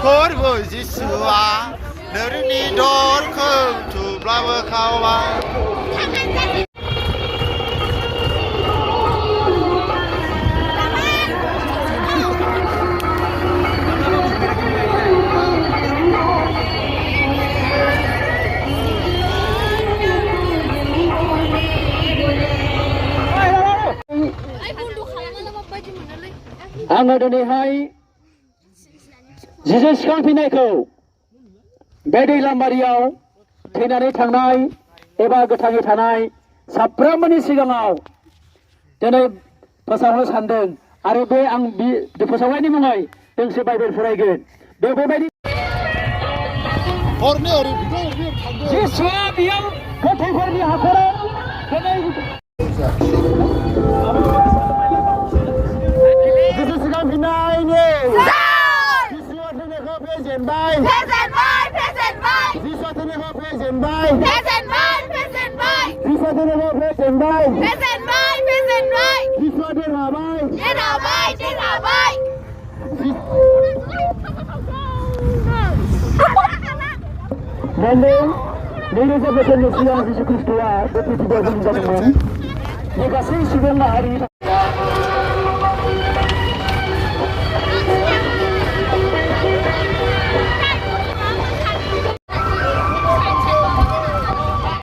फोरबो जिसुआ नोंनि दरखौ थुब्लाबो खावा आङो दिनैहाय जिजु सिखांफिननायखौ बे दैलामबारियाव थैनानै थांनाय एबा गोथाङै थानाय साफ्रोमबोनि सिगाङाव दिनै फोसावनो सानदों आरो बे आं फोसावनायनि मुङै दोंसे बाइबेल फरायगोन बेबायदि जिसुआ बेयाव गोथैफोरनि हाखराव दिनै जिसु सिखांफिननायनि जिसुआ थैनायखौ फेजेनबाय जिसुआ थैनायखौ फेजेनबाय जिसुआ थैनायखौ फेजेनबाय जिसुआ देरहाबाय नंगौ 2000 बोसोरनि सिगां जिसु ख्रिस्ट'आ बे पृथ्वीयाव जोनोम जादोंमोन बे गासै सुबुं माहारि